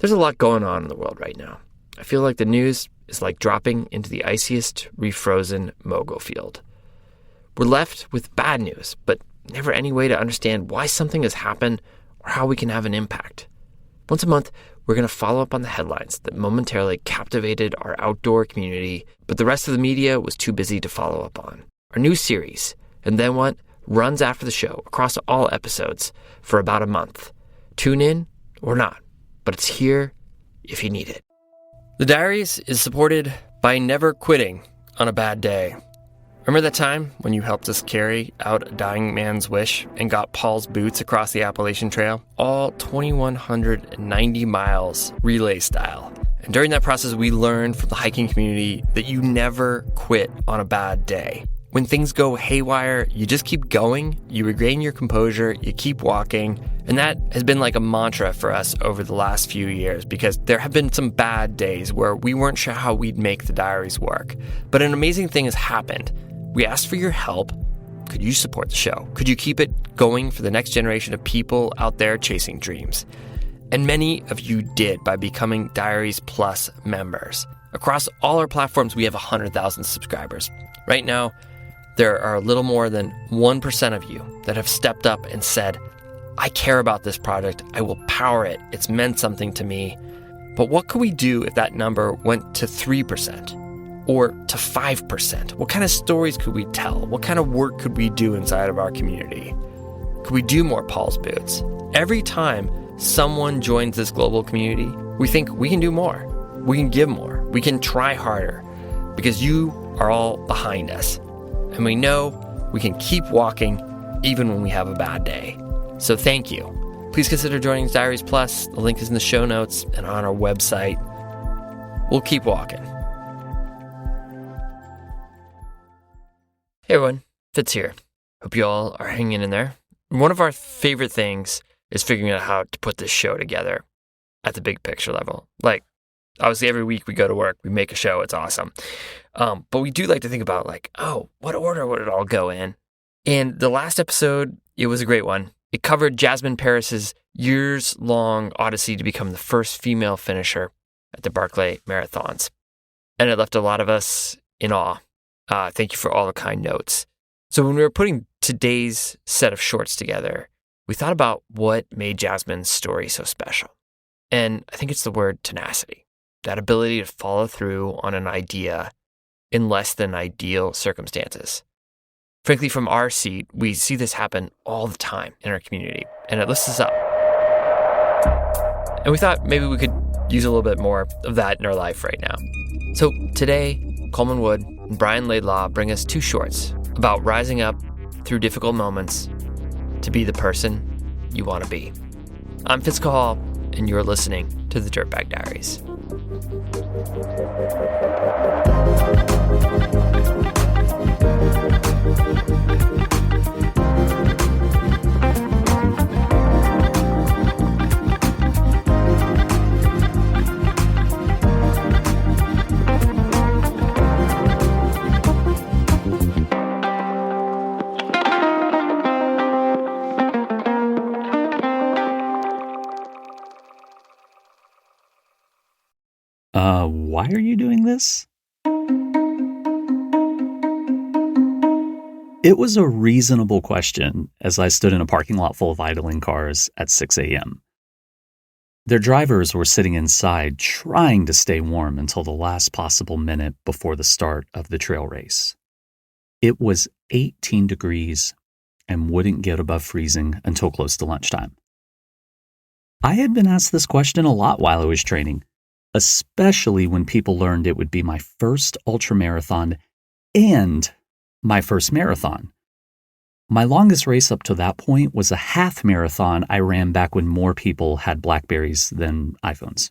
There's a lot going on in the world right now. I feel like the news is like dropping into the iciest refrozen mogul field. We're left with bad news, but never any way to understand why something has happened or how we can have an impact. Once a month, we're going to follow up on the headlines that momentarily captivated our outdoor community, but the rest of the media was too busy to follow up on. Our new series, And Then What, runs after the show across all episodes for about a month. Tune in or not, but it's here if you need it. The Diaries is supported by never quitting on a bad day. Remember that time when you helped us carry out a dying man's wish and got Paul's boots across the Appalachian Trail? All 2,190 miles relay style. And during that process, we learned from the hiking community that you never quit on a bad day. When things go haywire, you just keep going, you regain your composure, you keep walking. And that has been like a mantra for us over the last few years because there have been some bad days where we weren't sure how we'd make the Diaries work. But an amazing thing has happened. We asked for your help. Could you support the show? Could you keep it going for the next generation of people out there chasing dreams? And many of you did by becoming Diaries Plus members. Across all our platforms, we have 100,000 subscribers. Right now, there are a little more than 1% of you that have stepped up and said, I care about this project. I will power it. It's meant something to me. But what could we do if that number went to 3%? Or to 5%? What kind of stories could we tell? What kind of work could we do inside of our community? Could we do more Paul's Boots? Every time someone joins this global community, we think we can do more. We can give more. We can try harder because you are all behind us. And we know we can keep walking even when we have a bad day. So thank you. Please consider joining Diaries Plus. The link is in the show notes and on our website. We'll keep walking. Hey everyone, Fitz here. Hope you all are hanging in there. One of our favorite things is figuring out how to put this show together at the big picture level. Like, obviously every week we go to work, we make a show, it's awesome. But we do like to think about what order would it all go in? And the last episode, it was a great one. It covered Jasmine Paris's years-long odyssey to become the first female finisher at the Barclay Marathons. And it left a lot of us in awe. Thank you for all the kind notes. So when we were putting today's set of shorts together, we thought about what made Jasmine's story so special. And I think it's the word tenacity, that ability to follow through on an idea in less than ideal circumstances. Frankly, from our seat, we see this happen all the time in our community, and it lifts us up. And we thought maybe we could use a little bit more of that in our life right now. So today, Coleman Wood and Brian Laidlaw bring us two shorts about rising up through difficult moments to be the person you want to be. I'm Fitz Cahall, and you're listening to the Dirtbag Diaries. Why are you doing this? It was a reasonable question as I stood in a parking lot full of idling cars at 6 a.m. Their drivers were sitting inside trying to stay warm until the last possible minute before the start of the trail race. It was 18 degrees and wouldn't get above freezing until close to lunchtime. I had been asked this question a lot while I was training, especially when people learned it would be my first ultramarathon and my first marathon. My longest race up to that point was a half marathon I ran back when more people had Blackberries than iPhones.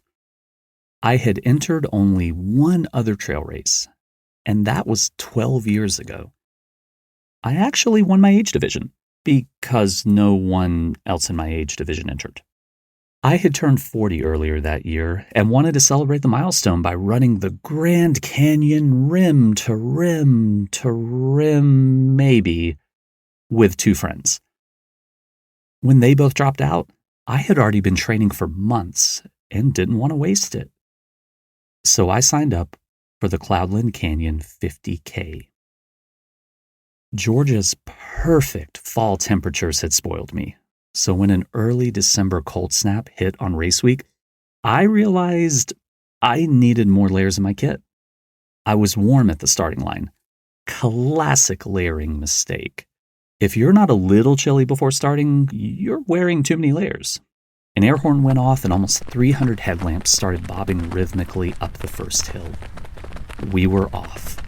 I had entered only one other trail race, and that was 12 years ago. I actually won my age division because no one else in my age division entered. I had turned 40 earlier that year and wanted to celebrate the milestone by running the Grand Canyon rim to rim to rim, maybe, with two friends. When they both dropped out, I had already been training for months and didn't want to waste it. So I signed up for the Cloudland Canyon 50K. Georgia's perfect fall temperatures had spoiled me. So when an early December cold snap hit on race week, I realized I needed more layers in my kit. I was warm at the starting line. Classic layering mistake. If you're not a little chilly before starting, you're wearing too many layers. An air horn went off and almost 300 headlamps started bobbing rhythmically up the first hill. We were off.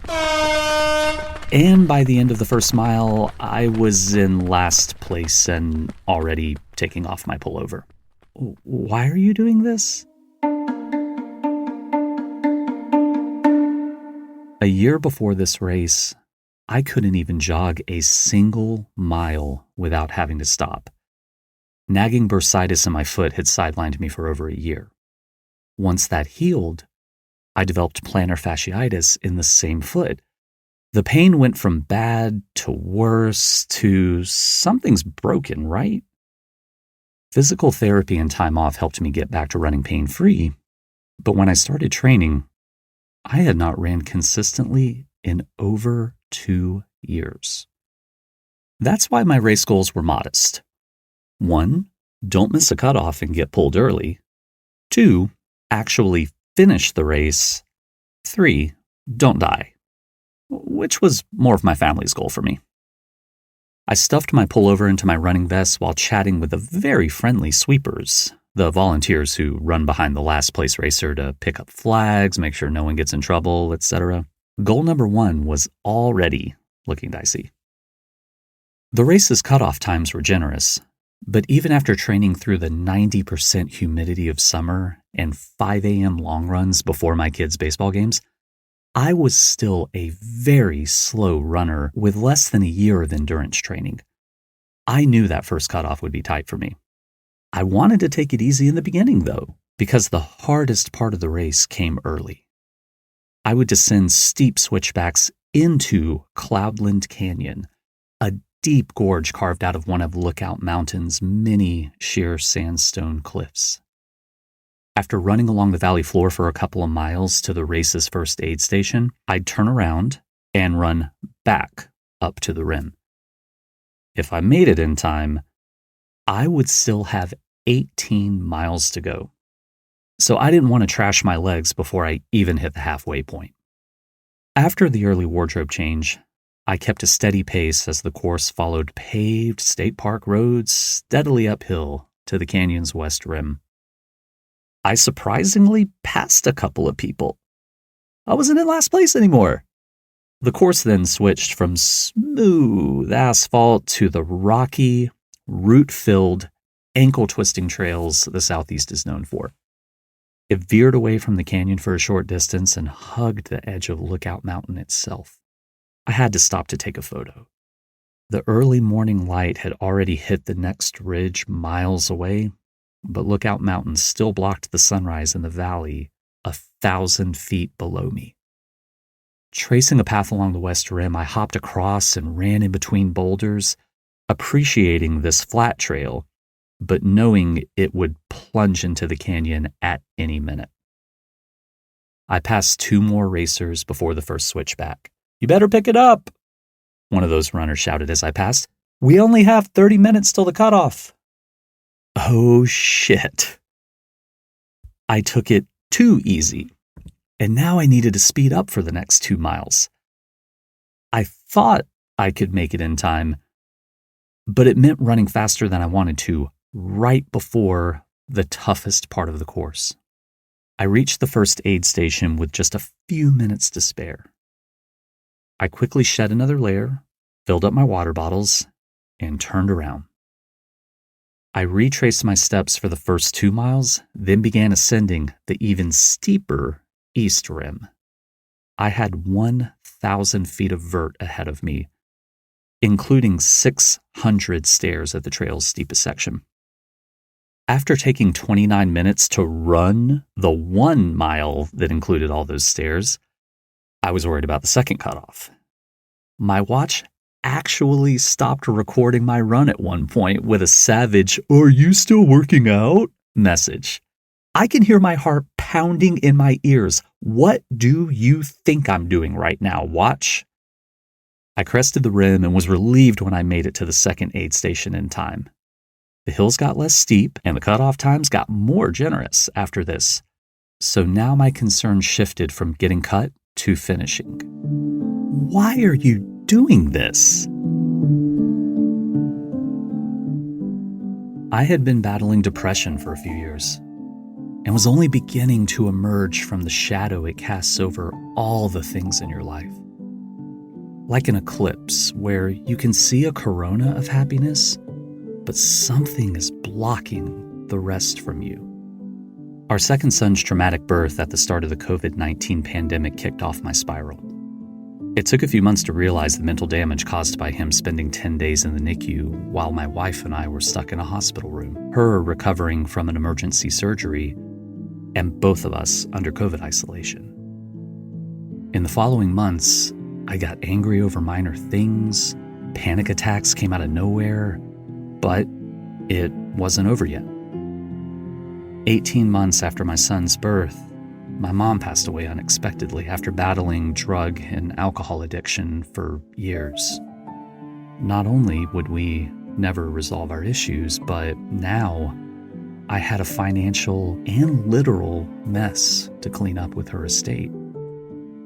And by the end of the first mile, I was in last place and already taking off my pullover. Why are you doing this? A year before this race, I couldn't even jog a single mile without having to stop. Nagging bursitis in my foot had sidelined me for over a year. Once that healed, I developed plantar fasciitis in the same foot. The pain went from bad to worse to something's broken, right? Physical therapy and time off helped me get back to running pain-free, but when I started training, I had not ran consistently in over 2 years. That's why my race goals were modest. 1, don't miss a cutoff and get pulled early. 2, actually finish the race. 3, don't die, which was more of my family's goal for me. I stuffed my pullover into my running vest while chatting with the very friendly sweepers, the volunteers who run behind the last place racer to pick up flags, make sure no one gets in trouble, etc. Goal number 1 was already looking dicey. The race's cutoff times were generous, but even after training through the 90% humidity of summer and 5 a.m. long runs before my kids' baseball games, I was still a very slow runner with less than a year of endurance training. I knew that first cutoff would be tight for me. I wanted to take it easy in the beginning, though, because the hardest part of the race came early. I would descend steep switchbacks into Cloudland Canyon, a deep gorge carved out of one of Lookout Mountain's many sheer sandstone cliffs. After running along the valley floor for a couple of miles to the race's first aid station, I'd turn around and run back up to the rim. If I made it in time, I would still have 18 miles to go. So I didn't want to trash my legs before I even hit the halfway point. After the early wardrobe change, I kept a steady pace as the course followed paved state park roads steadily uphill to the canyon's west rim. I surprisingly passed a couple of people. I wasn't in last place anymore. The course then switched from smooth asphalt to the rocky, root-filled, ankle-twisting trails the Southeast is known for. It veered away from the canyon for a short distance and hugged the edge of Lookout Mountain itself. I had to stop to take a photo. The early morning light had already hit the next ridge miles away, but Lookout Mountain still blocked the sunrise in the valley 1,000 feet below me. Tracing a path along the west rim, I hopped across and ran in between boulders, appreciating this flat trail, but knowing it would plunge into the canyon at any minute. I passed 2 more racers before the first switchback. "You better pick it up," one of those runners shouted as I passed. "We only have 30 minutes till the cutoff." Oh shit. I took it too easy, and now I needed to speed up for the next 2 miles. I thought I could make it in time, but it meant running faster than I wanted to right before the toughest part of the course. I reached the first aid station with just a few minutes to spare. I quickly shed another layer, filled up my water bottles, and turned around. I retraced my steps for the first 2 miles, then began ascending the even steeper east rim. I had 1,000 feet of vert ahead of me, including 600 stairs at the trail's steepest section. After taking 29 minutes to run the 1 mile that included all those stairs, I was worried about the second cutoff. My watch actually stopped recording my run at one point with a savage "Are you still working out?" message. I can hear my heart pounding in my ears. What do you think I'm doing right now? Watch. I crested the rim and was relieved when I made it to the second aid station in time. The hills got less steep and the cutoff times got more generous after this. So now my concern shifted from getting cut to finishing. Why are you doing this? I had been battling depression for a few years and was only beginning to emerge from the shadow it casts over all the things in your life. Like an eclipse where you can see a corona of happiness, but something is blocking the rest from you. Our second son's traumatic birth at the start of the COVID-19 pandemic kicked off my spiral. It took a few months to realize the mental damage caused by him spending 10 days in the NICU while my wife and I were stuck in a hospital room, her recovering from an emergency surgery, and both of us under COVID isolation. In the following months, I got angry over minor things, panic attacks came out of nowhere, but it wasn't over yet. 18 months after my son's birth, my mom passed away unexpectedly after battling drug and alcohol addiction for years. Not only would we never resolve our issues, but now I had a financial and literal mess to clean up with her estate.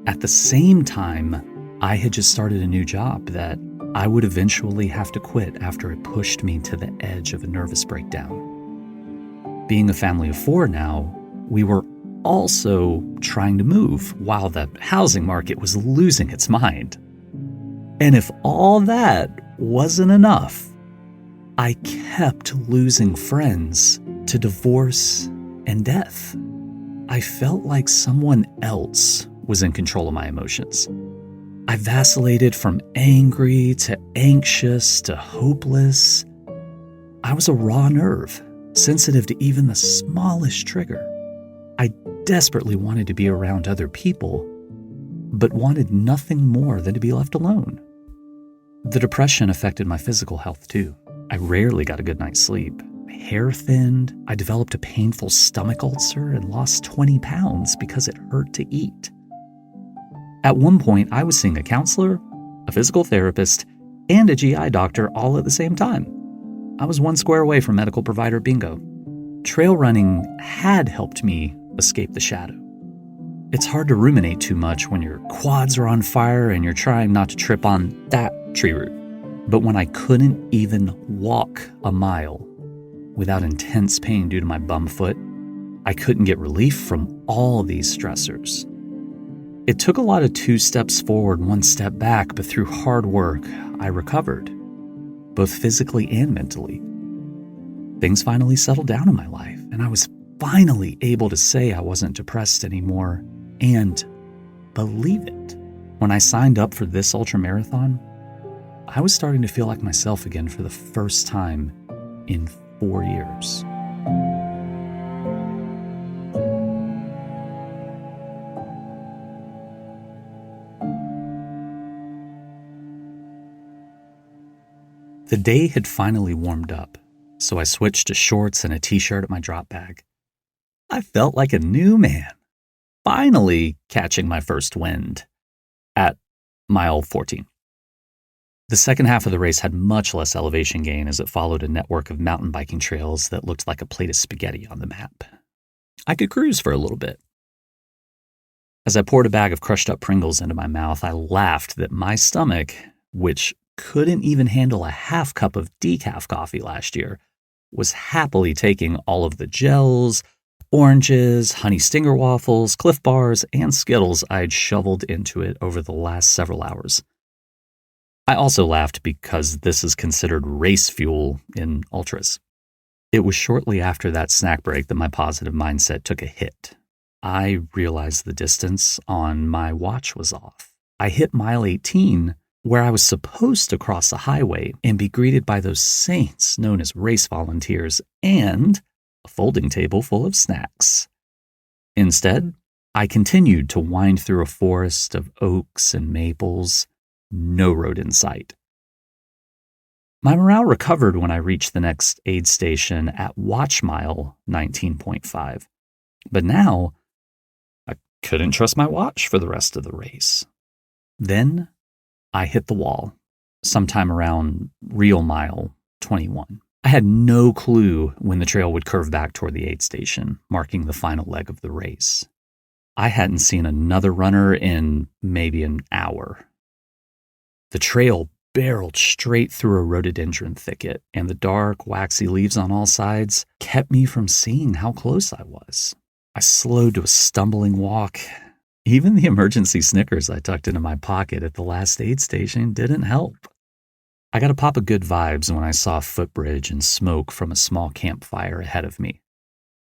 At the same time, I had just started a new job that I would eventually have to quit after it pushed me to the edge of a nervous breakdown. Being a family of 4 now, we were also trying to move while the housing market was losing its mind. And if all that wasn't enough, I kept losing friends to divorce and death. I felt like someone else was in control of my emotions. I vacillated from angry to anxious to hopeless. I was a raw nerve, sensitive to even the smallest trigger. I desperately wanted to be around other people, but wanted nothing more than to be left alone. The depression affected my physical health too. I rarely got a good night's sleep. My hair thinned, I developed a painful stomach ulcer and lost 20 pounds because it hurt to eat. At one point, I was seeing a counselor, a physical therapist, and a GI doctor all at the same time. I was one square away from medical provider bingo. Trail running had helped me escape the shadow. It's hard to ruminate too much when your quads are on fire and you're trying not to trip on that tree root. But when I couldn't even walk a mile without intense pain due to my bum foot, I couldn't get relief from all these stressors. It took a lot of 2 steps forward, 1 step back, but through hard work, I recovered, both physically and mentally. Things finally settled down in my life, and I was finally able to say I wasn't depressed anymore and believe it. When I signed up for this ultramarathon, I was starting to feel like myself again for the first time in 4 years. The day had finally warmed up, so I switched to shorts and a t-shirt at my drop bag. I felt like a new man, finally catching my first wind at mile 14. The second half of the race had much less elevation gain as it followed a network of mountain biking trails that looked like a plate of spaghetti on the map. I could cruise for a little bit. As I poured a bag of crushed up Pringles into my mouth, I laughed that my stomach, which couldn't even handle a half cup of decaf coffee last year, was happily taking all of the gels, oranges, honey stinger waffles, Cliff Bars, and Skittles I'd shoveled into it over the last several hours. I also laughed because this is considered race fuel in ultras. It was shortly after that snack break that my positive mindset took a hit. I realized the distance on my watch was off. I hit mile 18, where I was supposed to cross the highway and be greeted by those saints known as race volunteers and a folding table full of snacks. Instead, I continued to wind through a forest of oaks and maples, no road in sight. My morale recovered when I reached the next aid station at watch mile 19.5. But now, I couldn't trust my watch for the rest of the race. Then I hit the wall sometime around real mile 21. I had no clue when the trail would curve back toward the aid station, marking the final leg of the race. I hadn't seen another runner in maybe an hour. The trail barreled straight through a rhododendron thicket, and the dark, waxy leaves on all sides kept me from seeing how close I was. I slowed to a stumbling walk. Even the emergency Snickers I tucked into my pocket at the last aid station didn't help. I got a pop of good vibes when I saw a footbridge and smoke from a small campfire ahead of me.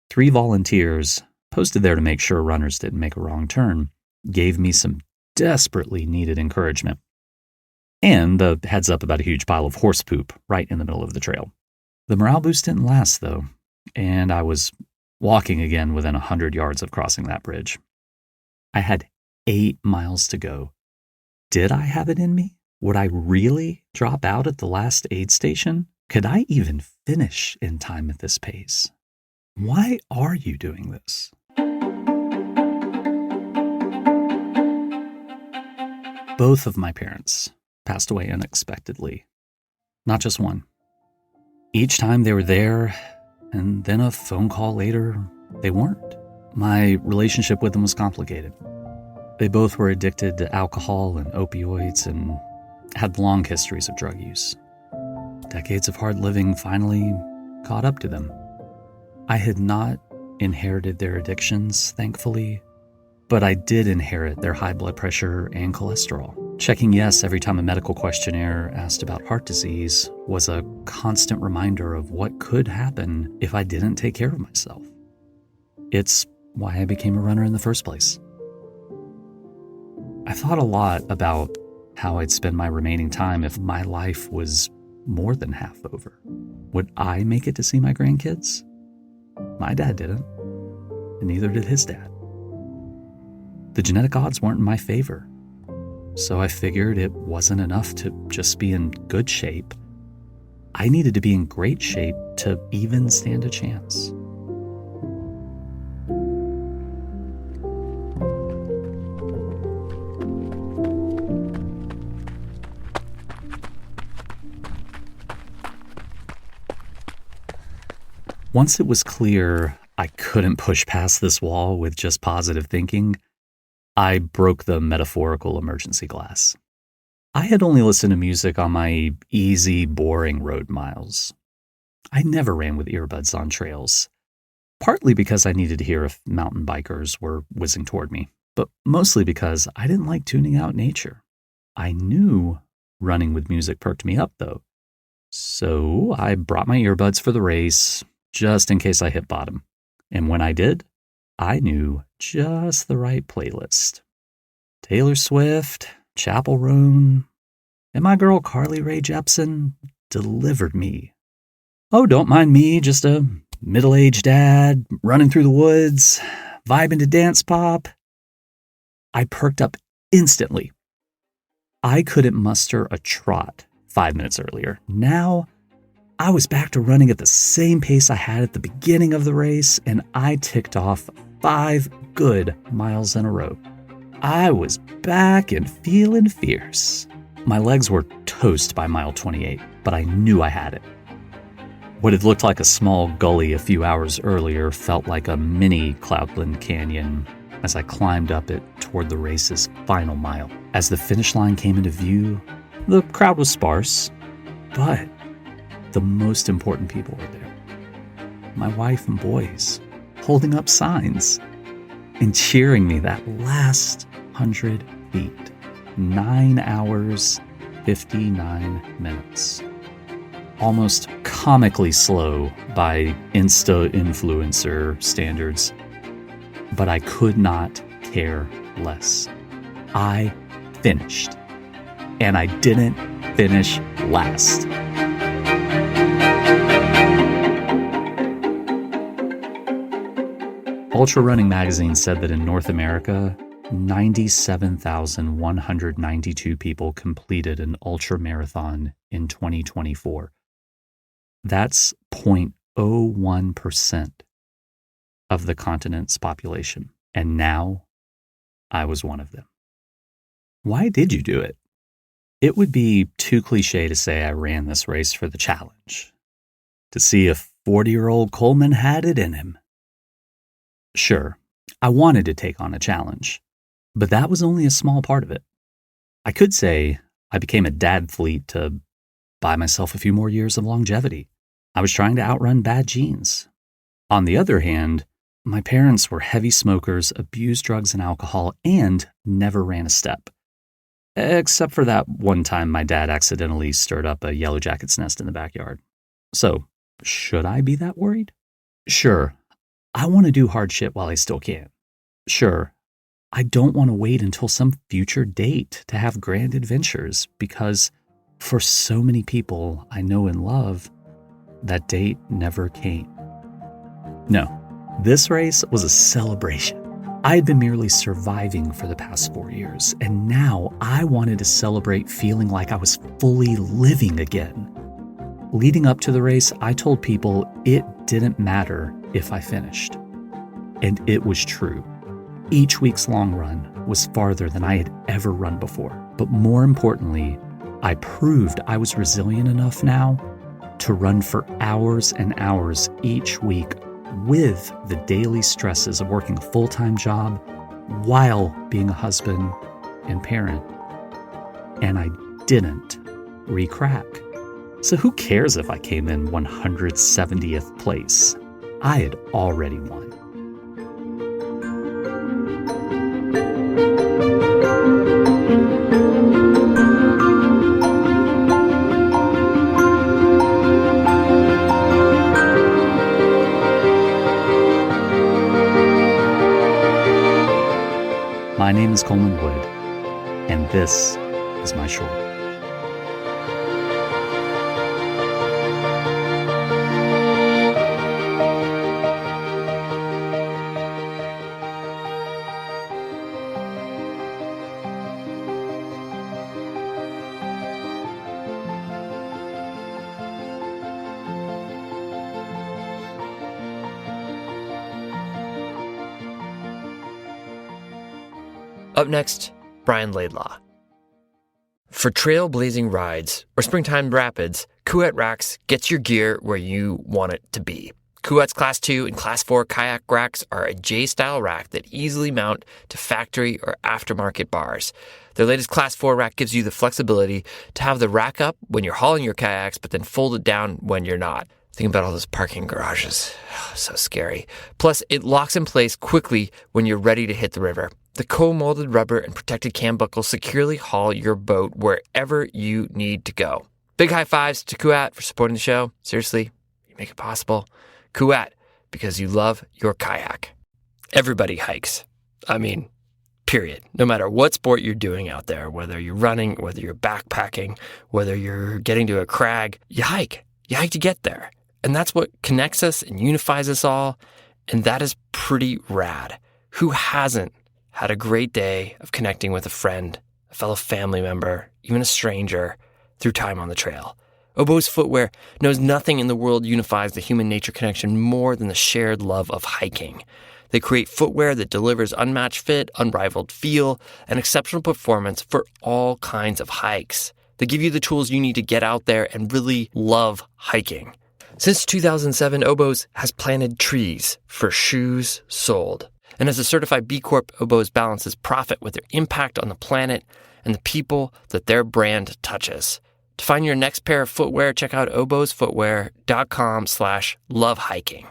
3 volunteers, posted there to make sure runners didn't make a wrong turn, gave me some desperately needed encouragement. And the heads up about a huge pile of horse poop right in the middle of the trail. The morale boost didn't last, though, and I was walking again within 100 yards of crossing that bridge. I had 8 miles to go. Did I have it in me? Would I really drop out at the last aid station? Could I even finish in time at this pace? Why are you doing this? Both of my parents passed away unexpectedly. Not just one. Each time they were there, and then a phone call later, they weren't. My relationship with them was complicated. They both were addicted to alcohol and opioids and had long histories of drug use. Decades of hard living finally caught up to them. I had not inherited their addictions, thankfully, but I did inherit their high blood pressure and cholesterol. Checking yes every time a medical questionnaire asked about heart disease was a constant reminder of what could happen if I didn't take care of myself. It's why I became a runner in the first place. I thought a lot about how I'd spend my remaining time if my life was more than half over. Would I make it to see my grandkids? My dad didn't, and neither did his dad. The genetic odds weren't in my favor, so I figured it wasn't enough to just be in good shape. I needed to be in great shape to even stand a chance. Once it was clear I couldn't push past this wall with just positive thinking, I broke the metaphorical emergency glass. I had only listened to music on my easy, boring road miles. I never ran with earbuds on trails, partly because I needed to hear if mountain bikers were whizzing toward me, but mostly because I didn't like tuning out nature. I knew running with music perked me up, though. So I brought my earbuds for the race, just in case I hit bottom. And when I did, I knew just the right playlist. Taylor Swift, Chapel Roan, and my girl Carly Rae Jepsen delivered me. Oh, don't mind me, just a middle-aged dad running through the woods, vibing to dance pop. I perked up instantly. I couldn't muster a trot 5 minutes earlier. Now, I was back to running at the same pace I had at the beginning of the race, and I ticked off 5 good miles in a row. I was back and feeling fierce. My legs were toast by mile 28, but I knew I had it. What had looked like a small gully a few hours earlier felt like a mini Cloudland Canyon as I climbed up it toward the race's final mile. As the finish line came into view, the crowd was sparse, but the most important people were there. My wife and boys, holding up signs and cheering me that last 100 feet. 9 hours, 59 minutes. Almost comically slow by Insta influencer standards, but I could not care less. I finished, and I didn't finish last. Ultra Running Magazine said that in North America, 97,192 people completed an ultramarathon in 2024. That's 0.01%. of the continent's population. And now I was one of them. Why did you do it? It would be too cliche to say I ran this race for the challenge, to see if 40-year-old Coleman had it in him. Sure, I wanted to take on a challenge, but that was only a small part of it. I could say I became a dadfleet to buy myself a few more years of longevity. I was trying to outrun bad genes. On the other hand, my parents were heavy smokers, abused drugs and alcohol, and never ran a step. Except for that one time my dad accidentally stirred up a yellow jacket's nest in the backyard. So, should I be that worried? Sure, I want to do hard shit while I still can. Sure, I don't want to wait until some future date to have grand adventures because for so many people I know and love, that date never came. No, this race was a celebration. I had been merely surviving for the past 4 years, and now I wanted to celebrate feeling like I was fully living again. Leading up to the race, I told people it didn't matter if I finished. And it was true. Each week's long run was farther than I had ever run before. But more importantly, I proved I was resilient enough now to run for hours and hours each week with the daily stresses of working a full-time job while being a husband and parent. And I didn't re-crack. So who cares if I came in 170th place? I had already won. My name is Coleman Wood, and this is my short. Up next, Brian Laidlaw. For trailblazing rides or springtime rapids, Kuat Racks gets your gear where you want it to be. Kuat's Class 2 and Class 4 kayak racks are a J-style rack that easily mount to factory or aftermarket bars. Their latest Class 4 rack gives you the flexibility to have the rack up when you're hauling your kayaks, but then fold it down when you're not. Think about all those parking garages. So scary. Plus, it locks in place quickly when you're ready to hit the river. The co-molded rubber and protected cam buckles securely haul your boat wherever you need to go. Big high fives to Kuat for supporting the show. Seriously, you make it possible. Kuat, because you love your kayak. Everybody hikes. I mean, period. No matter what sport you're doing out there, whether you're running, whether you're backpacking, whether you're getting to a crag, you hike. You hike to get there. And that's what connects us and unifies us all. And that is pretty rad. Who hasn't had a great day of connecting with a friend, a fellow family member, even a stranger through time on the trail? Oboz Footwear knows nothing in the world unifies the human nature connection more than the shared love of hiking. They create footwear that delivers unmatched fit, unrivaled feel, and exceptional performance for all kinds of hikes. They give you the tools you need to get out there and really love hiking. Since 2007, Oboz has planted trees for shoes sold. And as a certified B Corp, Oboz balances profit with their impact on the planet and the people that their brand touches. To find your next pair of footwear, check out obozfootwear.com/lovehiking.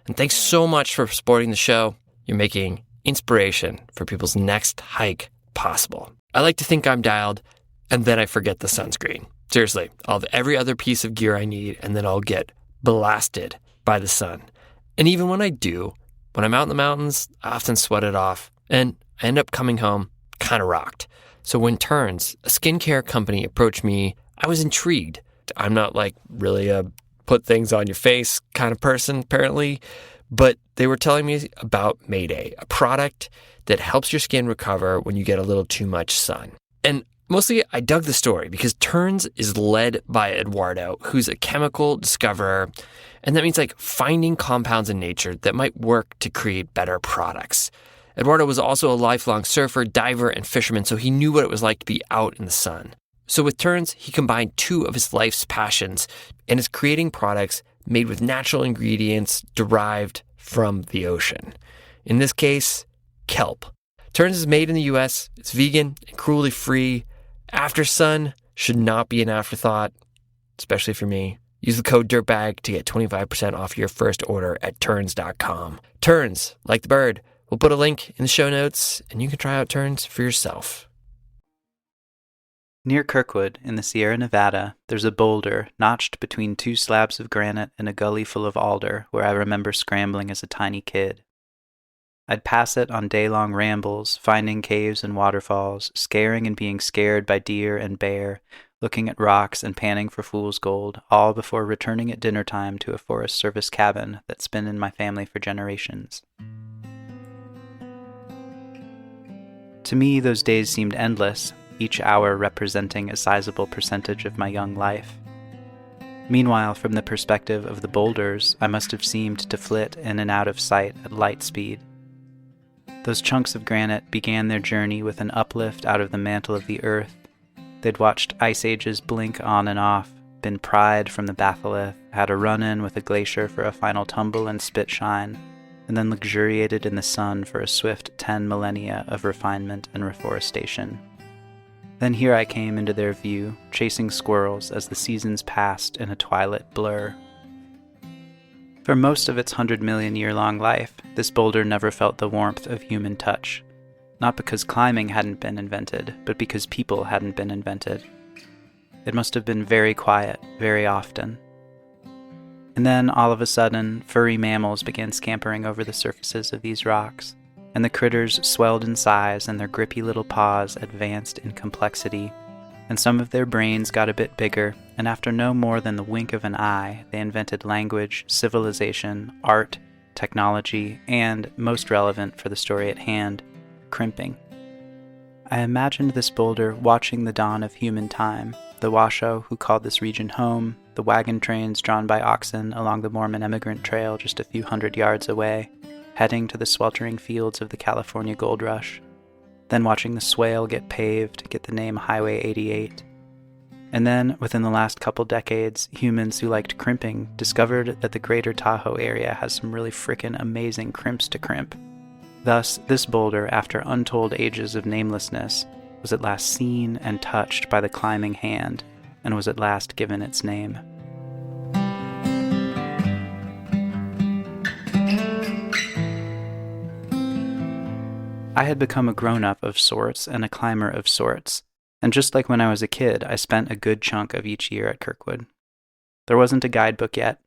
And thanks so much for supporting the show. You're making inspiration for people's next hike possible. I like to think I'm dialed, and then I forget the sunscreen. Seriously, I'll have every other piece of gear I need, and then I'll get blasted by the sun. And even when I do, when I'm out in the mountains, I often sweat it off, and I end up coming home kind of rocked. So when Turns, a skincare company, approached me, I was intrigued. I'm not like really a put things on your face kind of person, apparently, but they were telling me about Mayday, a product that helps your skin recover when you get a little too much sun. And Mostly, I dug the story because Turns is led by Eduardo, who's a chemical discoverer, and that means finding compounds in nature that might work to create better products. Eduardo was also a lifelong surfer, diver, and fisherman, so he knew what it was like to be out in the sun. So with Turns, he combined two of his life's passions and is creating products made with natural ingredients derived from the ocean. In this case, kelp. Turns is made in the US, it's vegan and cruelty-free. After sun should not be an afterthought, especially for me. Use the code DIRTBAG to get 25% off your first order at turns.com. Turns, like the bird. We'll put a link in the show notes, and you can try out Turns for yourself. Near Kirkwood, in the Sierra Nevada, there's a boulder notched between two slabs of granite in a gully full of alder where I remember scrambling as a tiny kid. I'd pass it on day-long rambles, finding caves and waterfalls, scaring and being scared by deer and bear, looking at rocks and panning for fool's gold, all before returning at dinner time to a Forest Service cabin that's been in my family for generations. To me, those days seemed endless, each hour representing a sizable percentage of my young life. Meanwhile, from the perspective of the boulders, I must have seemed to flit in and out of sight at light speed. Those chunks of granite began their journey with an uplift out of the mantle of the earth. They'd watched ice ages blink on and off, been pried from the batholith, had a run-in with a glacier for a final tumble and spit shine, and then luxuriated in the sun for a swift 10 millennia of refinement and reforestation. Then here I came into their view, chasing squirrels as the seasons passed in a twilight blur. For most of its 100-million-year-long life, this boulder never felt the warmth of human touch. Not because climbing hadn't been invented, but because people hadn't been invented. It must have been very quiet, very often. And then, all of a sudden, furry mammals began scampering over the surfaces of these rocks, and the critters swelled in size and their grippy little paws advanced in complexity, and some of their brains got a bit bigger, and after no more than the wink of an eye, they invented language, civilization, art, technology, and, most relevant for the story at hand, crimping. I imagined this boulder watching the dawn of human time, the Washoe who called this region home, the wagon trains drawn by oxen along the Mormon Emigrant Trail just a few hundred yards away, heading to the sweltering fields of the California Gold Rush, then watching the swale get paved, get the name Highway 88. And then, within the last couple decades, humans who liked crimping discovered that the Greater Tahoe area has some really frickin' amazing crimps to crimp. Thus, this boulder, after untold ages of namelessness, was at last seen and touched by the climbing hand, and was at last given its name. I had become a grown-up of sorts and a climber of sorts, and just like when I was a kid, I spent a good chunk of each year at Kirkwood. There wasn't a guidebook yet,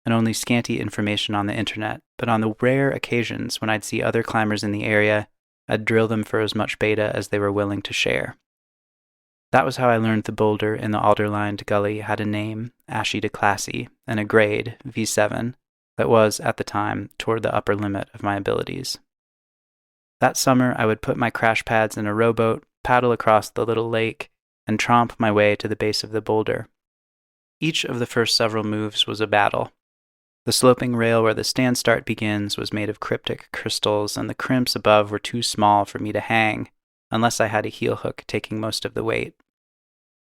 and only scanty information on the internet, but on the rare occasions when I'd see other climbers in the area, I'd drill them for as much beta as they were willing to share. That was how I learned the boulder in the alder-lined gully had a name, Ashy to Classy, and a grade, V7, that was, at the time, toward the upper limit of my abilities. That summer, I would put my crash pads in a rowboat, paddle across the little lake, and tromp my way to the base of the boulder. Each of the first several moves was a battle. The sloping rail where the stand start begins was made of cryptic crystals, and the crimps above were too small for me to hang, unless I had a heel hook taking most of the weight.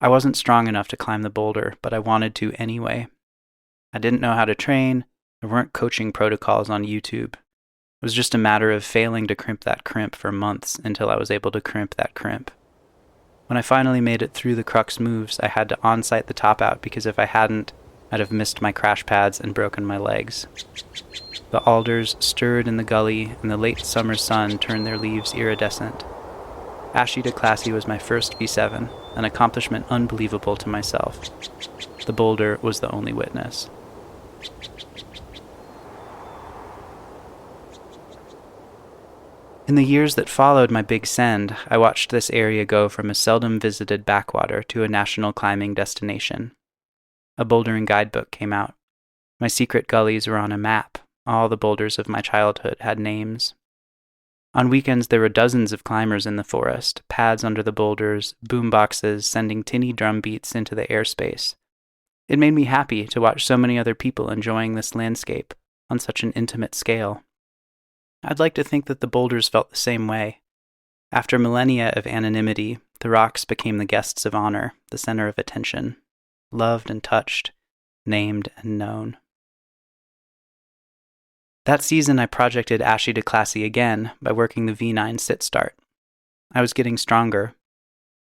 I wasn't strong enough to climb the boulder, but I wanted to anyway. I didn't know how to train. There weren't coaching protocols on YouTube. It was just a matter of failing to crimp that crimp for months until I was able to crimp that crimp. When I finally made it through the crux moves, I had to on-site the top out because if I hadn't, I'd have missed my crash pads and broken my legs. The alders stirred in the gully, and the late summer sun turned their leaves iridescent. Ashy to Classy was my first V7, an accomplishment unbelievable to myself. The boulder was the only witness. In the years that followed my big send, I watched this area go from a seldom visited backwater to a national climbing destination. A bouldering guidebook came out. My secret gullies were on a map. All the boulders of my childhood had names. On weekends, there were dozens of climbers in the forest, pads under the boulders, boom boxes sending tinny drum beats into the airspace. It made me happy to watch so many other people enjoying this landscape on such an intimate scale. I'd like to think that the boulders felt the same way. After millennia of anonymity, the rocks became the guests of honor, the center of attention, loved and touched, named and known. That season, I projected Ashy to Classy again by working the V9 sit-start. I was getting stronger.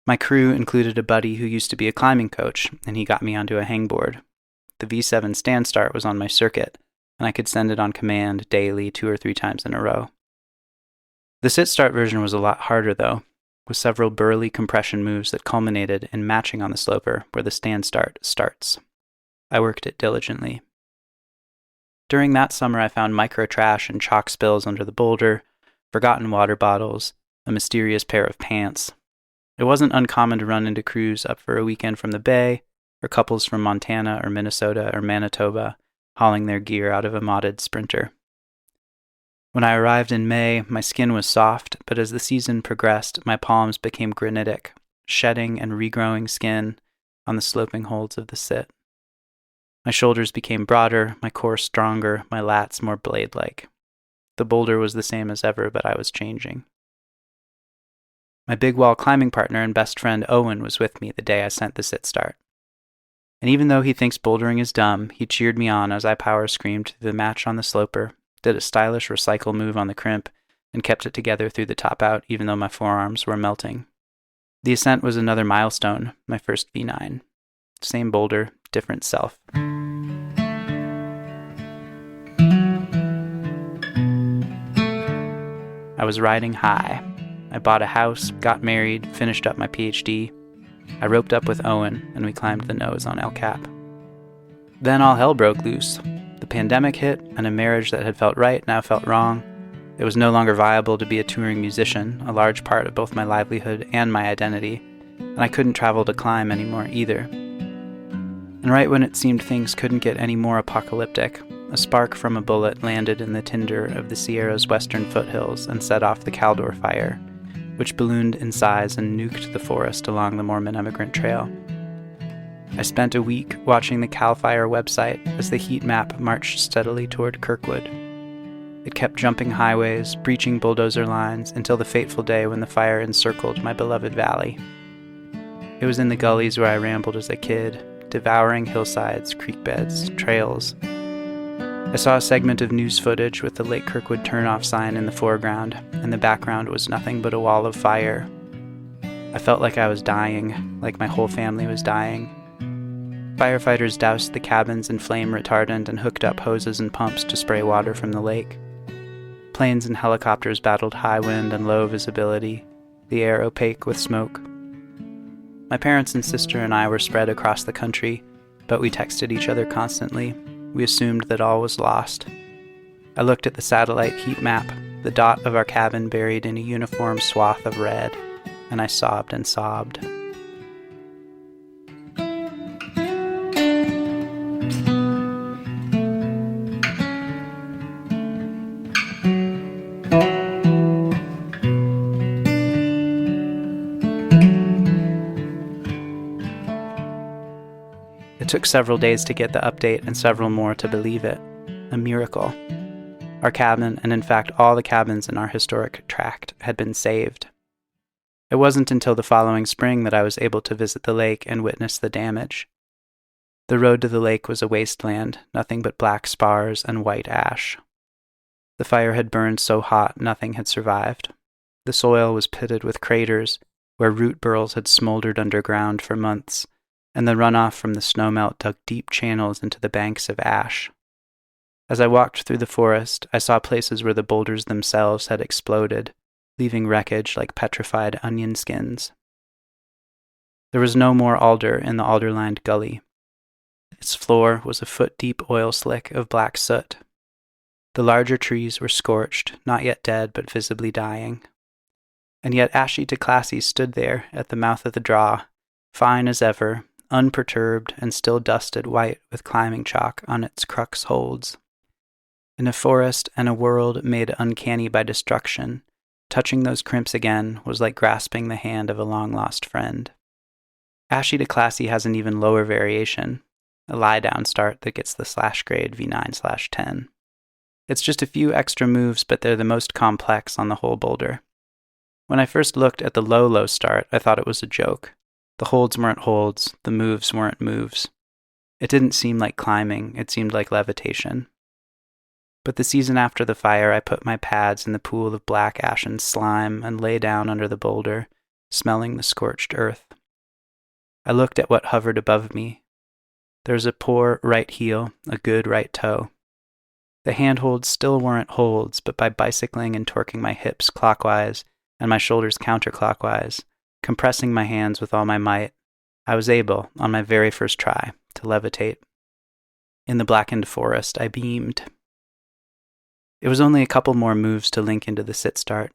My crew included a buddy who used to be a climbing coach, and he got me onto a hangboard. The V7 stand-start was on my circuit, and I could send it on command daily 2 or 3 times in a row. The sit-start version was a lot harder, though, with several burly compression moves that culminated in matching on the sloper where the stand-start starts. I worked it diligently. During that summer, I found micro-trash and chalk spills under the boulder, forgotten water bottles, a mysterious pair of pants. It wasn't uncommon to run into crews up for a weekend from the Bay, or couples from Montana or Minnesota or Manitoba, hauling their gear out of a modded Sprinter. When I arrived in May, my skin was soft, but as the season progressed, my palms became granitic, shedding and regrowing skin on the sloping holds of the sit. My shoulders became broader, my core stronger, my lats more blade-like. The boulder was the same as ever, but I was changing. My big wall climbing partner and best friend Owen was with me the day I sent the sit-start. And even though he thinks bouldering is dumb, he cheered me on as I power screamed through the match on the sloper, did a stylish recycle move on the crimp, and kept it together through the top out even though my forearms were melting. The ascent was another milestone, my first V9. Same boulder, different self. I was riding high. I bought a house, got married, finished up my PhD. I roped up with Owen, and we climbed the nose on El Cap. Then all hell broke loose. The pandemic hit, and a marriage that had felt right now felt wrong. It was no longer viable to be a touring musician, a large part of both my livelihood and my identity, and I couldn't travel to climb anymore either. And right when it seemed things couldn't get any more apocalyptic, a spark from a bullet landed in the tinder of the Sierra's western foothills and set off the Caldor Fire, which ballooned in size and nuked the forest along the Mormon Emigrant Trail. I spent a week watching the CAL FIRE website as the heat map marched steadily toward Kirkwood. It kept jumping highways, breaching bulldozer lines, until the fateful day when the fire encircled my beloved valley. It was in the gullies where I rambled as a kid, devouring hillsides, creek beds, trails. I saw a segment of news footage with the Lake Kirkwood turnoff sign in the foreground, and the background was nothing but a wall of fire. I felt like I was dying, like my whole family was dying. Firefighters doused the cabins in flame retardant and hooked up hoses and pumps to spray water from the lake. Planes and helicopters battled high wind and low visibility, the air opaque with smoke. My parents and sister and I were spread across the country, but we texted each other constantly. We assumed that all was lost. I looked at the satellite heat map, the dot of our cabin buried in a uniform swath of red, and I sobbed and sobbed. It took several days to get the update and several more to believe it. A miracle. Our cabin, and in fact all the cabins in our historic tract, had been saved. It wasn't until the following spring that I was able to visit the lake and witness the damage. The road to the lake was a wasteland, nothing but black spars and white ash. The fire had burned so hot nothing had survived. The soil was pitted with craters where root burls had smoldered underground for months, and the runoff from the snowmelt dug deep channels into the banks of ash. As I walked through the forest, I saw places where the boulders themselves had exploded, leaving wreckage like petrified onion skins. There was no more alder in the alder-lined gully. Its floor was a foot-deep oil slick of black soot. The larger trees were scorched, not yet dead but visibly dying. And yet Ashy to Classy stood there at the mouth of the draw, fine as ever, unperturbed and still dusted white with climbing chalk on its crux holds. In a forest and a world made uncanny by destruction, Touching those crimps again was like grasping the hand of a long-lost friend. Ashy to Classy has an even lower variation, a lie-down start that gets the slash grade V9/10. It's just a few extra moves, but they're the most complex on the whole boulder. When I first looked at the low start, I thought it was a joke. The holds weren't holds, the moves weren't moves. It didn't seem like climbing, it seemed like levitation. But the season after the fire, I put my pads in the pool of black ashen slime and lay down under the boulder, smelling the scorched earth. I looked at what hovered above me. There's a poor right heel, a good right toe. The handholds still weren't holds, but by bicycling and torquing my hips clockwise and my shoulders counterclockwise, compressing my hands with all my might, I was able, on my very first try, to levitate. In the blackened forest, I beamed. It was only a couple more moves to link into the sit-start.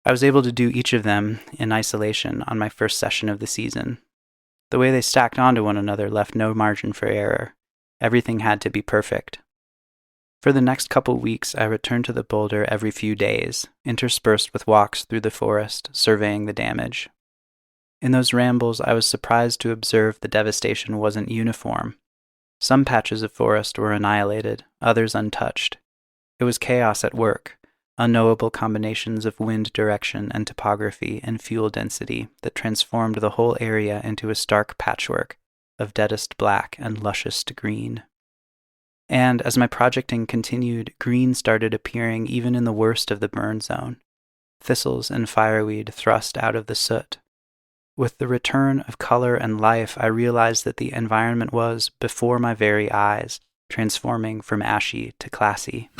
I was able to do each of them in isolation on my first session of the season. The way they stacked onto one another left no margin for error. Everything had to be perfect. For the next couple weeks, I returned to the boulder every few days, interspersed with walks through the forest, surveying the damage. In those rambles, I was surprised to observe the devastation wasn't uniform. Some patches of forest were annihilated, others untouched. It was chaos at work, unknowable combinations of wind direction and topography and fuel density that transformed the whole area into a stark patchwork of deadest black and lushest green. And as my projecting continued, green started appearing even in the worst of the burn zone. Thistles and fireweed thrust out of the soot. With the return of color and life, I realized that the environment was, before my very eyes, transforming from ashy to classy.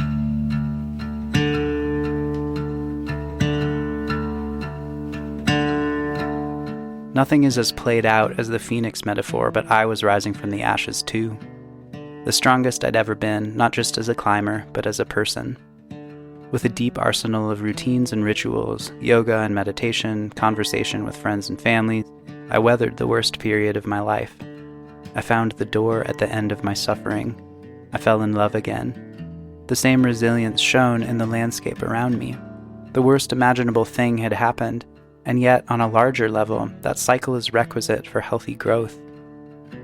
Nothing is as played out as the phoenix metaphor, but I was rising from the ashes too. The strongest I'd ever been, not just as a climber, but as a person. With a deep arsenal of routines and rituals, yoga and meditation, conversation with friends and family, I weathered the worst period of my life. I found the door at the end of my suffering. I fell in love again. The same resilience shone in the landscape around me. The worst imaginable thing had happened, and yet, on a larger level, that cycle is requisite for healthy growth.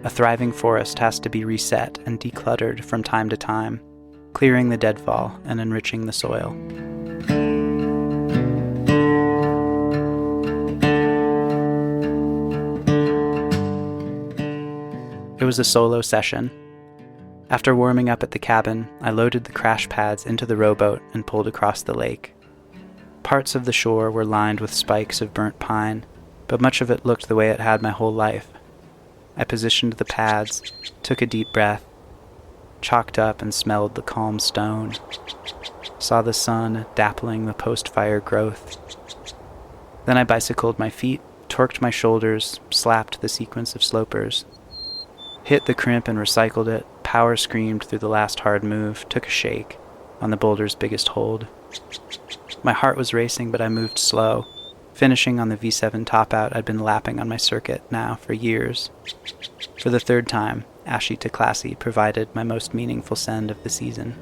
A thriving forest has to be reset and decluttered from time to time, clearing the deadfall and enriching the soil. It was a solo session. After warming up at the cabin, I loaded the crash pads into the rowboat and pulled across the lake. Parts of the shore were lined with spikes of burnt pine, but much of it looked the way it had my whole life. I positioned the pads, took a deep breath, chalked up and smelled the calm stone, saw the sun dappling the post-fire growth. Then I bicycled my feet, torqued my shoulders, slapped the sequence of slopers, hit the crimp and recycled it, power screamed through the last hard move, took a shake on the boulder's biggest hold. My heart was racing, but I moved slow, finishing on the V7 top-out I'd been lapping on my circuit now for years. For the third time, Ashy to Classy provided my most meaningful send of the season.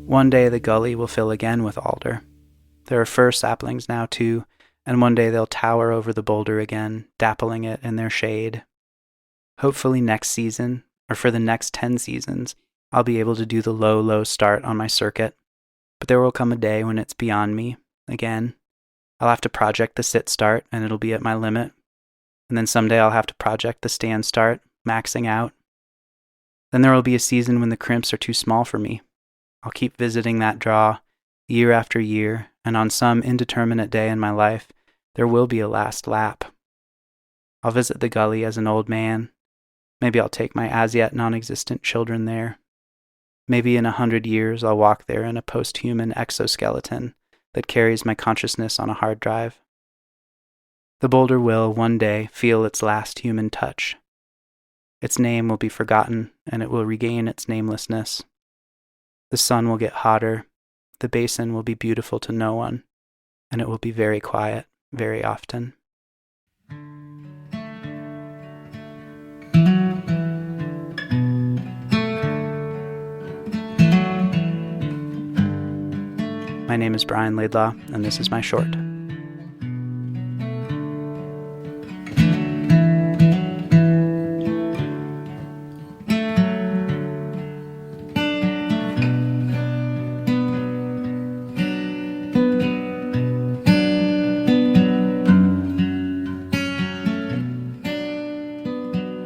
One day the gully will fill again with alder. There are fir saplings now too, and one day they'll tower over the boulder again, dappling it in their shade. Hopefully next season, or for the next 10 seasons, I'll be able to do the low start on my circuit. But there will come a day when it's beyond me, again. I'll have to project the sit start, and it'll be at my limit. And then someday I'll have to project the stand start, maxing out. Then there will be a season when the crimps are too small for me. I'll keep visiting that draw, year after year, and on some indeterminate day in my life, there will be a last lap. I'll visit the gully as an old man. Maybe I'll take my as-yet non-existent children there. Maybe in 100 years I'll walk there in a post-human exoskeleton that carries my consciousness on a hard drive. The boulder will, one day, feel its last human touch. Its name will be forgotten, and it will regain its namelessness. The sun will get hotter, the basin will be beautiful to no one, and it will be very quiet very often. My name is Brian Laidlaw, and this is my short.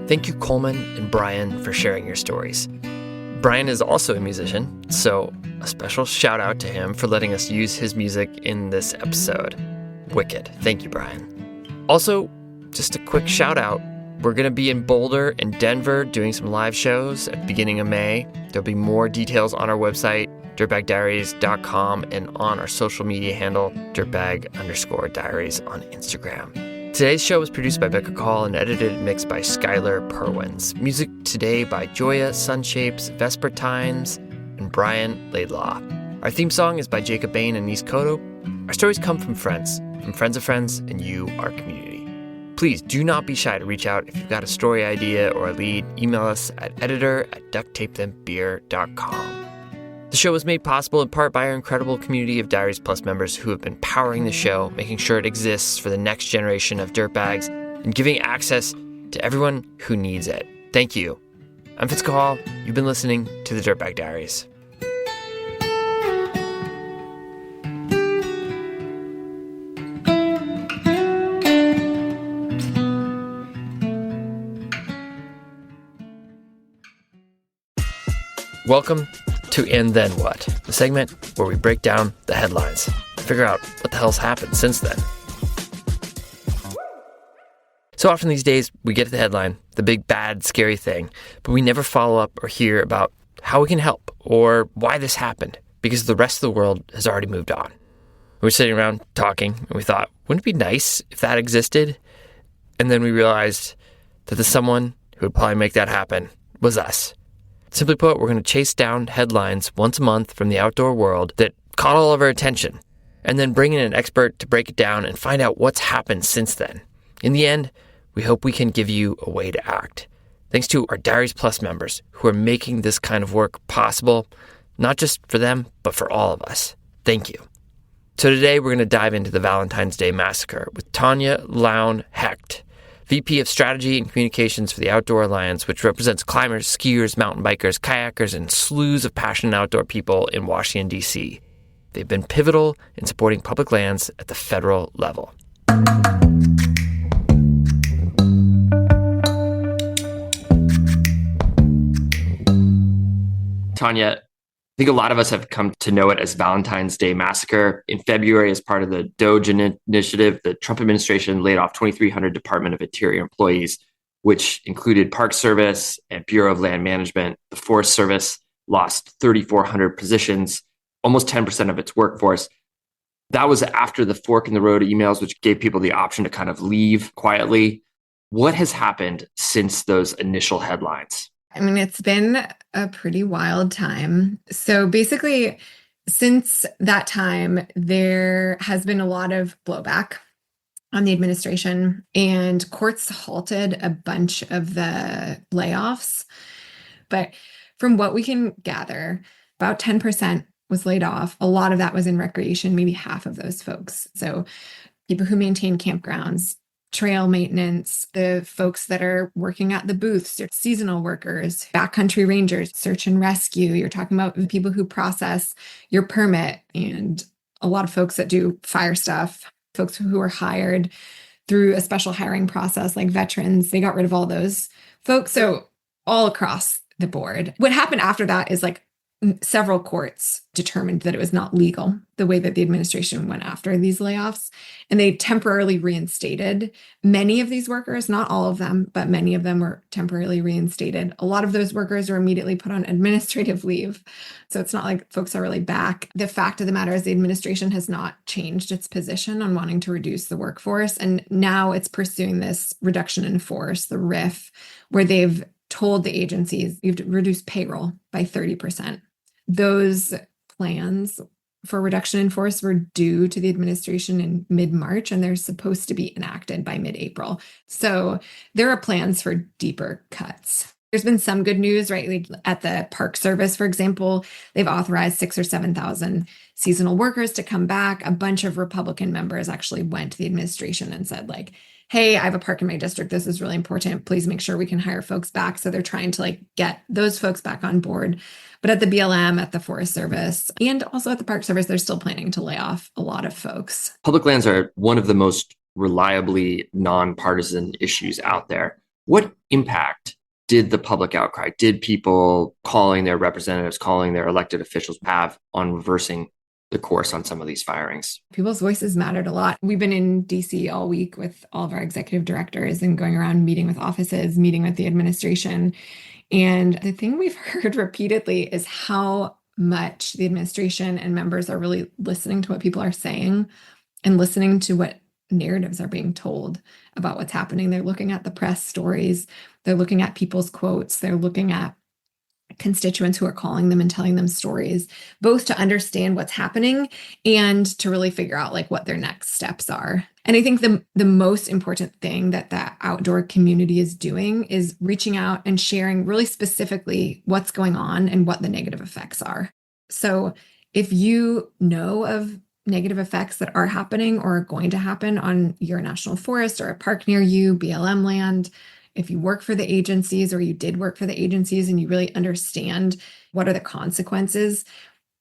Thank you, Coleman and Brian, for sharing your stories. Brian is also a musician, so a special shout out to him for letting us use his music in this episode. Wicked. Thank you, Brian. Also, just a quick shout out. We're going to be in Boulder and Denver doing some live shows at the beginning of May. There'll be more details on our website, dirtbagdiaries.com, and on our social media handle, dirtbag_diaries on Instagram. Today's show was produced by Becca Call and edited and mixed by Skylar Perwins. Music today by Joya, Sunshapes, Vesper Times, and Brian Laidlaw. Our theme song is by Jacob Bain and Nis Koto. Our stories come from friends of friends, and you, our community. Please do not be shy to reach out if you've got a story idea or a lead. Email us at editor@ducktapethembeer.com. The show was made possible in part by our incredible community of Diaries Plus members who have been powering the show, making sure it exists for the next generation of dirtbags, and giving access to everyone who needs it. Thank you. I'm Fitz Cahall. You've been listening to the Dirtbag Diaries. Welcome to And Then What, the segment where we break down the headlines and figure out what the hell's happened since then. So often these days, we get to the headline, the big, bad, scary thing, but we never follow up or hear about how we can help or why this happened, because the rest of the world has already moved on. We were sitting around talking, and we thought, wouldn't it be nice if that existed? And then we realized that the someone who would probably make that happen was us. Simply put, we're going to chase down headlines once a month from the outdoor world that caught all of our attention, and then bring in an expert to break it down and find out what's happened since then. In the end, we hope we can give you a way to act. Thanks to our Diaries Plus members who are making this kind of work possible, not just for them, but for all of us. Thank you. So today we're going to dive into the Valentine's Day Massacre with Tanya Lown Hecht, VP of Strategy and Communications for the Outdoor Alliance, which represents climbers, skiers, mountain bikers, kayakers, and slews of passionate outdoor people in Washington, D.C. They've been pivotal in supporting public lands at the federal level. Tanya, I think a lot of us have come to know it as Valentine's Day Massacre. In February, as part of the DOGE initiative, the Trump administration laid off 2,300 Department of Interior employees, which included Park Service and Bureau of Land Management. The Forest Service lost 3,400 positions, almost 10% of its workforce. That was after the fork in the road emails, which gave people the option to kind of leave quietly. What has happened since those initial headlines? I mean, it's been a pretty wild time. So basically, since that time, there has been a lot of blowback on the administration, and courts halted a bunch of the layoffs. But from what we can gather, about 10% was laid off. A lot of that was in recreation, maybe half of those folks. So people who maintain campgrounds, trail maintenance, the folks that are working at the booths, seasonal workers, backcountry rangers, search and rescue. You're talking about the people who process your permit, and a lot of folks that do fire stuff, folks who are hired through a special hiring process like veterans. They got rid of all those folks. So all across the board. What happened after that is like several courts determined that it was not legal, the way that the administration went after these layoffs. And they temporarily reinstated many of these workers, not all of them, but many of them were temporarily reinstated. A lot of those workers were immediately put on administrative leave. So it's not like folks are really back. The fact of the matter is the administration has not changed its position on wanting to reduce the workforce. And now it's pursuing this reduction in force, the RIF, where they've told the agencies you have to reduce payroll by 30%. Those plans for reduction in force were due to the administration in mid-March, and they're supposed to be enacted by mid-April. So there are plans for deeper cuts. There's been some good news, right? Like at the Park Service, for example, they've authorized 6,000 or 7,000 seasonal workers to come back. A bunch of Republican members actually went to the administration and said, like, hey, I have a park in my district. This is really important. Please make sure we can hire folks back. So they're trying to like get those folks back on board. But at the BLM, at the Forest Service, and also at the Park Service, they're still planning to lay off a lot of folks. Public lands are one of the most reliably nonpartisan issues out there. What impact did the public outcry, did people calling their representatives, calling their elected officials have on reversing the course on some of these firings? People's voices mattered a lot. We've been in DC all week with all of our executive directors and going around meeting with offices, meeting with the administration. And the thing we've heard repeatedly is how much the administration and members are really listening to what people are saying and listening to what narratives are being told about what's happening. They're looking at the press stories. They're looking at people's quotes. They're looking at constituents who are calling them and telling them stories, both to understand what's happening and to really figure out like what their next steps are. And I think the most important thing that the outdoor community is doing is reaching out and sharing really specifically what's going on and what the negative effects are. So if you know of negative effects that are happening or are going to happen on your national forest or a park near you, BLM land, if you work for the agencies or you did work for the agencies and you really understand what are the consequences,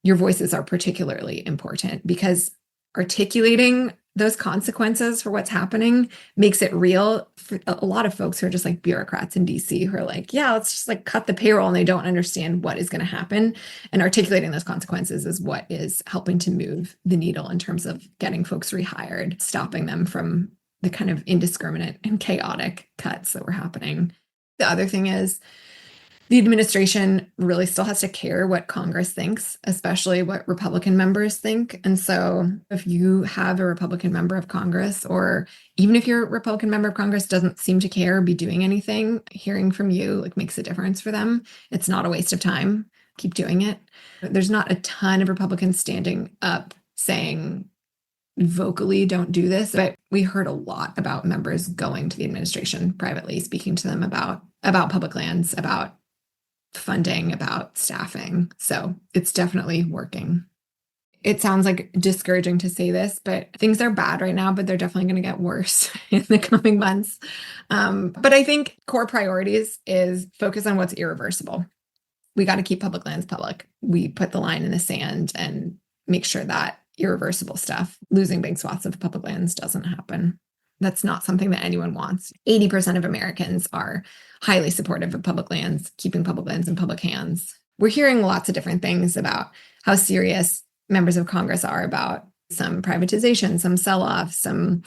your voices are particularly important because articulating those consequences for what's happening makes it real for a lot of folks who are just like bureaucrats in DC who are like, yeah, let's just like cut the payroll, and they don't understand what is going to happen. And articulating those consequences is what is helping to move the needle in terms of getting folks rehired, stopping them from the kind of indiscriminate and chaotic cuts that were happening. The other thing is the administration really still has to care what Congress thinks, especially what Republican members think. And so if you have a Republican member of Congress, or even if your Republican member of Congress doesn't seem to care or be doing anything, hearing from you like makes a difference for them. It's not a waste of time. Keep doing it. There's not a ton of Republicans standing up saying, vocally don't do this, but we heard a lot about members going to the administration privately, speaking to them about public lands, about funding, about staffing. So it's definitely working. It sounds like discouraging to say this, but things are bad right now, but they're definitely going to get worse in the coming months. But I think core priorities is focus on what's irreversible. We got to keep public lands public. We put the line in the sand and make sure that irreversible stuff, losing big swaths of public lands, doesn't happen. That's not something that anyone wants. 80% of Americans are highly supportive of public lands, keeping public lands in public hands. We're hearing lots of different things about how serious members of Congress are about some privatization, some sell-off, some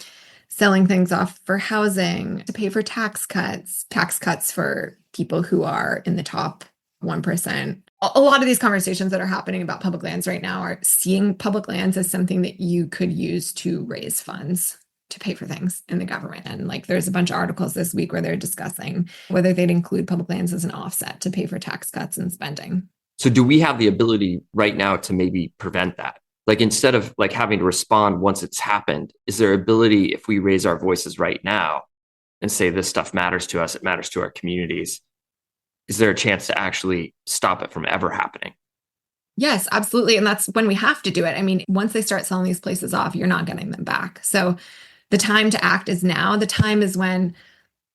selling things off for housing, to pay for tax cuts for people who are in the top 1%. A lot of these conversations that are happening about public lands right now are seeing public lands as something that you could use to raise funds to pay for things in the government. And like there's a bunch of articles this week where they're discussing whether they'd include public lands as an offset to pay for tax cuts and spending. So do we have the ability right now to maybe prevent that? Like instead of like having to respond once it's happened, is there ability if we raise our voices right now and say this stuff matters to us, it matters to our communities, is there a chance to actually stop it from ever happening? Yes, absolutely. And that's when we have to do it. I mean, once they start selling these places off, you're not getting them back. So the time to act is now. The time is when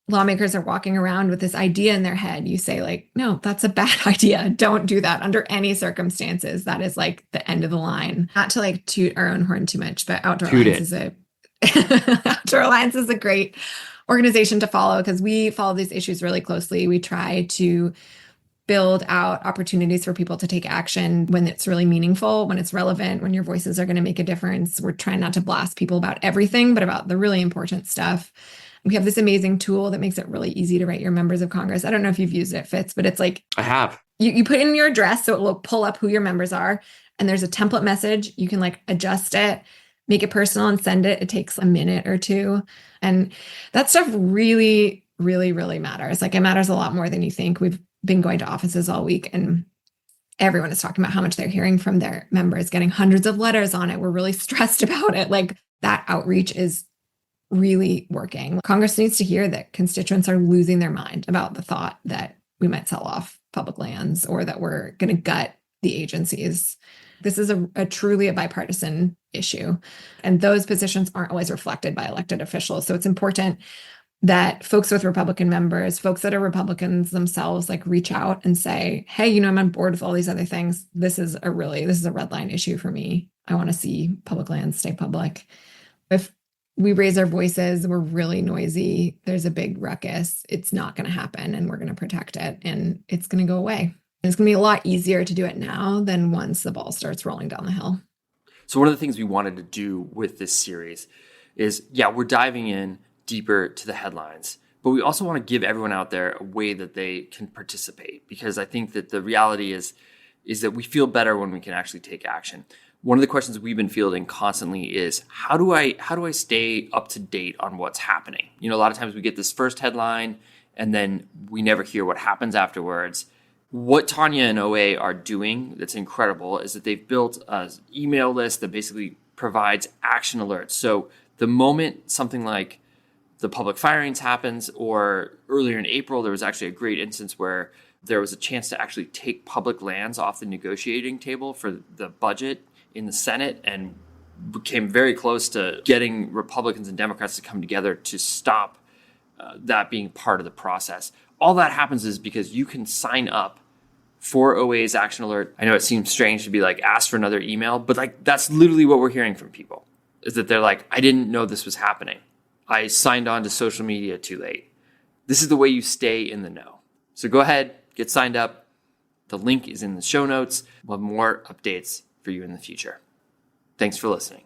lawmakers are walking around with this idea in their head. You say like, no, that's a bad idea. Don't do that under any circumstances. That is like the end of the line. Not to like toot our own horn too much, but Outdoor Alliance is a great organization to follow because we follow these issues really closely. We try to build out opportunities for people to take action when it's really meaningful, when it's relevant, when your voices are going to make a difference. We're trying not to blast people about everything, but about the really important stuff. We have this amazing tool that makes it really easy to write your members of Congress. I don't know if you've used it, Fitz, but it's like I have. You put in your address, so it will pull up who your members are, and there's a template message. You can like adjust it, make it personal, and send it. It takes a minute or two, and that stuff really really, really matters. Like, it matters a lot more than you think. We've been going to offices all week, and everyone is talking about how much they're hearing from their members, getting hundreds of letters on it. We're really stressed about it. Like, that outreach is really working. Congress needs to hear that constituents are losing their mind about the thought that we might sell off public lands or that we're going to gut the agencies. This is a truly a bipartisan issue, and those positions aren't always reflected by elected officials. So it's important that folks with Republican members, folks that are Republicans themselves, like, reach out and say, hey, I'm on board with all these other things. This is a red line issue for me. I want to see public lands stay public. If we raise our voices, we're really noisy, there's a big ruckus, it's not going to happen, and we're going to protect it, and it's going to go away. It's going to be a lot easier to do it now than once the ball starts rolling down the hill. So one of the things we wanted to do with this series is, we're diving in deeper to the headlines, but we also want to give everyone out there a way that they can participate, because I think that the reality is that we feel better when we can actually take action. One of the questions we've been fielding constantly is, how do I stay up to date on what's happening? A lot of times we get this first headline and then we never hear what happens afterwards. What Tanya and OA are doing that's incredible is that they've built an email list that basically provides action alerts. So the moment something like the public firings happens, or earlier in April, there was actually a great instance where there was a chance to actually take public lands off the negotiating table for the budget in the Senate, and became very close to getting Republicans and Democrats to come together to stop that being part of the process. All that happens is because you can sign up for OA's action alert. I know it seems strange to be like, ask for another email, but like, that's literally what we're hearing from people, is that they're like, I didn't know this was happening. I signed on to social media too late. This is the way you stay in the know. So go ahead, get signed up. The link is in the show notes. We'll have more updates for you in the future. Thanks for listening.